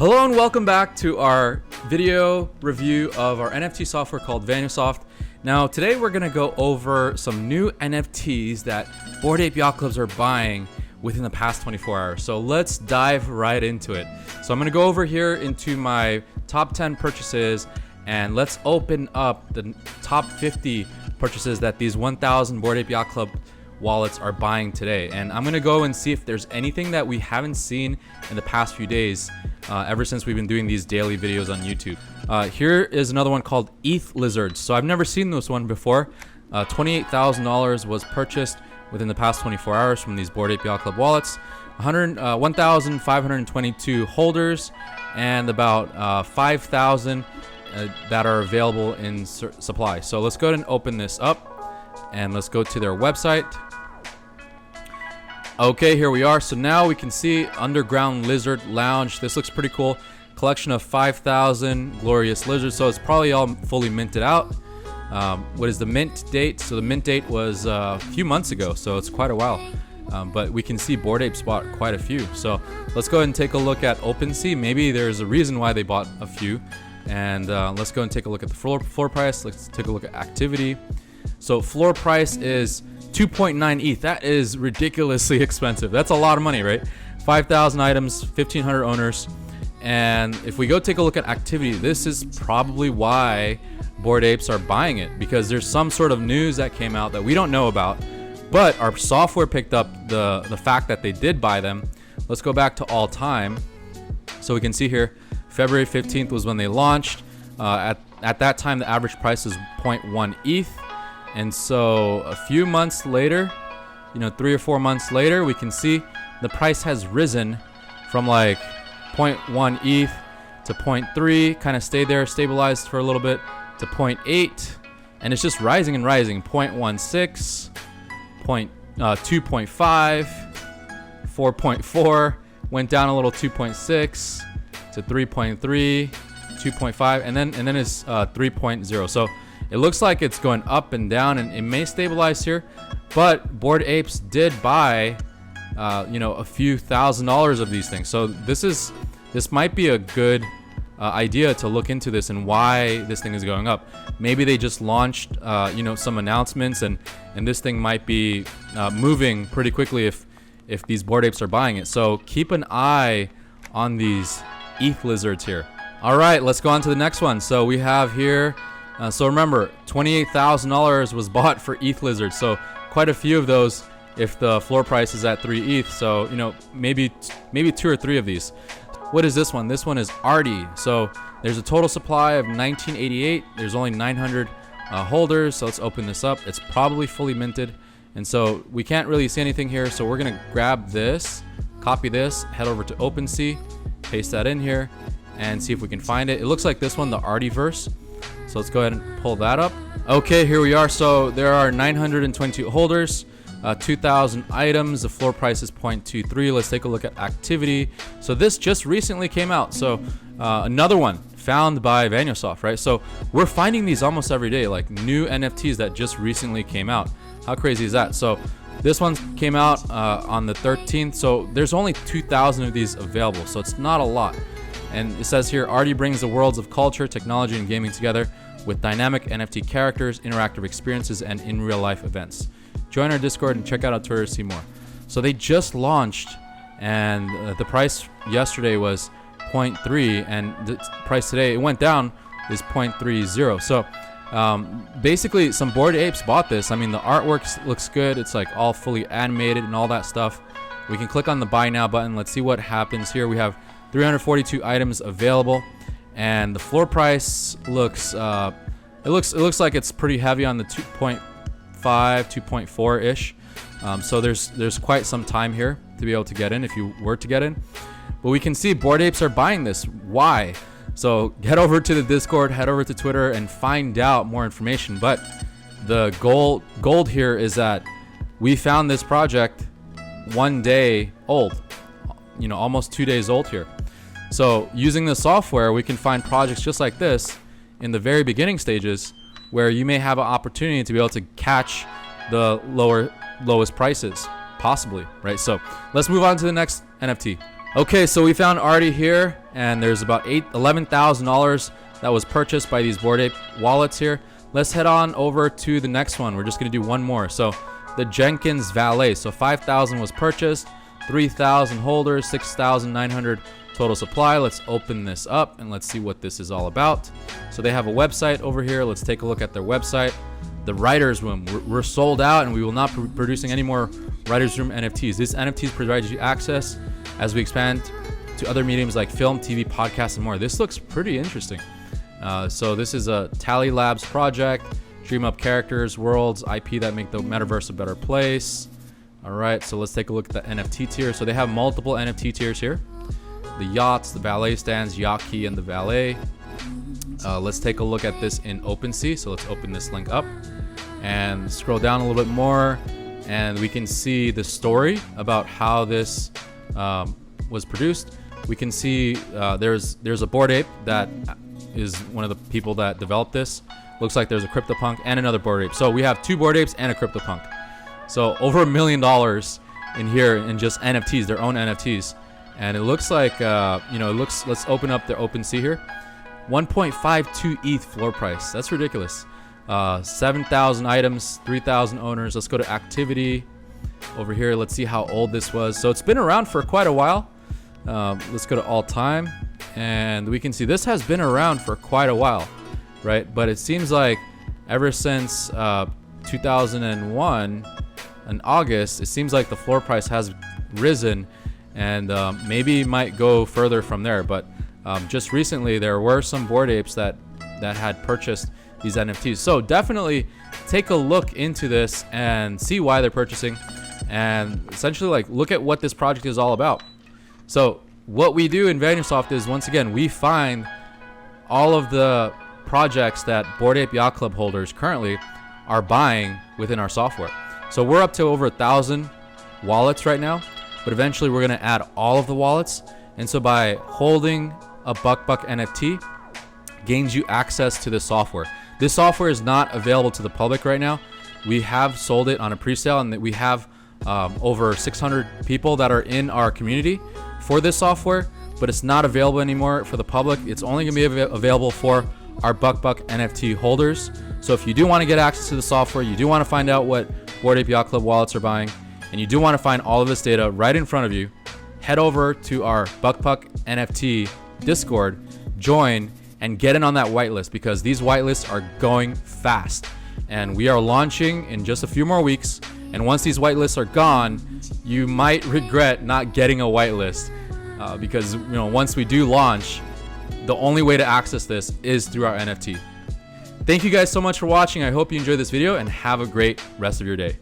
Hello and welcome back to our video review of our NFT software called Vanyosoft. Now today we're going to go over some new NFTs that Bored Ape Yacht Clubs are buying within the past 24 hours. So let's dive right into it. So I'm going to go over here into my top 10 purchases and let's open up the top 50 purchases that these 1,000 Bored Ape Yacht Club wallets are buying today. And I'm going to go and see if there's anything that we haven't seen in the past few days ever since we've been doing these daily videos on YouTube. Here is another one called ETH Lizards. So I've never seen this one before. $28,000 was purchased within the past 24 hours from these Bored Ape Yacht Club wallets. 1,522 holders and about 5,000 that are available in supply. So let's go ahead and open this up and let's go to their website. Okay, here we are. So now we can see Underground Lizard Lounge. This looks pretty cool. Collection of 5,000 glorious lizards. So it's probably all fully minted out. What is the mint date? So the mint date was a few months ago, so it's quite a while. But we can see Bored Apes bought quite a few. So let's go ahead and take a look at OpenSea. Maybe there's a reason why they bought a few. And let's go and take a look at the floor price. Let's take a look at activity. So floor price is 2.9 ETH. That is ridiculously expensive. That's a lot of money, right? 5,000 items, 1,500 owners. And if we go take a look at activity, this is probably why Bored Apes are buying it, because there's some sort of news that came out that we don't know about, but our software picked up the fact that they did buy them. Let's go back to all time. So we can see here, February 15th was when they launched. At that time, the average price was 0.1 ETH. And so a few months later, 3 or 4 months later, we can see the price has risen from like 0.1 ETH to 0.3, kind of stayed there, stabilized for a little bit, to 0.8, and it's just rising and rising. 0.16, 2.5, 4.4, went down a little, 2.6 to 3.3, 2.5, and then it's 3.0. So it looks like it's going up and down, and it may stabilize here, but Bored Apes did buy a few $1,000s of these things. So this might be a good idea to look into this and why this thing is going up. Maybe they just launched some announcements, and this thing might be moving pretty quickly if these Bored Apes are buying it. So keep an eye on these ETH Lizards here. All right, let's go on to the next one. So we have here, so remember, $28,000 was bought for ETH Lizards. So quite a few of those if the floor price is at 3 ETH. So maybe 2 or 3 of these. What is this one? This one is Artie. So there's a total supply of 1988. There's only 900 holders. So let's open this up. It's probably fully minted. And so we can't really see anything here. So we're going to grab this, copy this, head over to OpenSea, paste that in here, and see if we can find it. It looks like this one, the Artiverse. So let's go ahead and pull that up. Okay, here we are. So there are 922 holders. 2,000 items. The floor price is 0.23. Let's take a look at activity. So this just recently came out. So another one found by Vanyosoft, right? So we're finding these almost every day, like new NFTs that just recently came out. How crazy is that? So this one came out on the 13th. So there's only 2,000 of these available. So it's not a lot. And it says here, Artie brings the worlds of culture, technology, and gaming together with dynamic NFT characters, interactive experiences, and in real life events. Join our Discord and check out Artiverse to see more. So they just launched, and the price yesterday was 0.3, and the price today, it went down, is 0.30. So basically, some Bored Apes bought this. I mean, the artwork looks good. It's like all fully animated and all that stuff. We can click on the Buy Now button. Let's see what happens here. We have 342 items available, and the floor price looks it looks like it's pretty heavy on the 2.5, 2.4 ish. So there's quite some time here to be able to get in if you were to get in. But we can see Bored Apes are buying this. Why? So head over to the Discord, head over to Twitter, and find out more information. But the gold here is that we found this project 1 day old, almost 2 days old here. So using the software, we can find projects just like this in the very beginning stages, where you may have an opportunity to be able to catch the lowest prices, possibly, right? So let's move on to the next NFT. Okay, so we found Artie here, and there's about $11,000 that was purchased by these Bored Ape wallets here. Let's head on over to the next one. We're just gonna do one more. So the Jenkins Valet. So 5,000 was purchased, 3,000 holders, 6,900 total supply. Let's open this up and let's see what this is all about. So they have a website over here. Let's take a look at their website. The Writers Room. We're sold out, and we will not be producing any more Writers Room NFTs. These NFTs provide you access as we expand to other mediums like film, TV, podcasts, and more. This looks pretty interesting. So this is a Tally Labs project. Dream up characters, worlds, IP that make the metaverse a better place. All right, so let's take a look at the NFT tier. So they have multiple NFT tiers here. The yachts, the valet stands, yacht key, and the valet. Let's take a look at this in OpenSea. So let's open this link up and scroll down a little bit more, and we can see the story about how this was produced. We can see there's a Bored Ape that is one of the people that developed this. Looks like there's a CryptoPunk and another Bored Ape. So we have 2 Bored Apes and a CryptoPunk. So over $1 million in here in just NFTs, their own NFTs. And it looks like, let's open up the OpenSea here. 1.52 ETH floor price. That's ridiculous. 7,000 items, 3,000 owners. Let's go to activity over here. Let's see how old this was. So it's been around for quite a while. Let's go to all time, and we can see this has been around for quite a while, right? But it seems like ever since 2001 in August, it seems like the floor price has risen, and maybe might go further from there. But just recently there were some Bored Apes that had purchased these NFTs. So definitely take a look into this and see why they're purchasing, and essentially like look at what this project is all about. So what we do in Vanyosoft is, once again, we find all of the projects that Bored Ape Yacht Club holders currently are buying within our software. So we're up to over 1,000 wallets right now, but eventually we're going to add all of the wallets. And so by holding a Buck NFT gains you access to this software. This software is not available to the public right now. We have sold it on a pre-sale, and we have over 600 people that are in our community for this software, but it's not available anymore for the public. It's only going to be available for our Buck NFT holders. So if you do want to get access to the software, you do want to find out what Bored Ape Yacht Club wallets are buying, and you do want to find all of this data right in front of you, head over to our Buck NFT Discord, join, and get in on that whitelist, because these whitelists are going fast, and we are launching in just a few more weeks. And once these whitelists are gone, you might regret not getting a whitelist, because once we do launch, the only way to access this is through our NFT. Thank you guys so much for watching. I hope you enjoyed this video, and have a great rest of your day.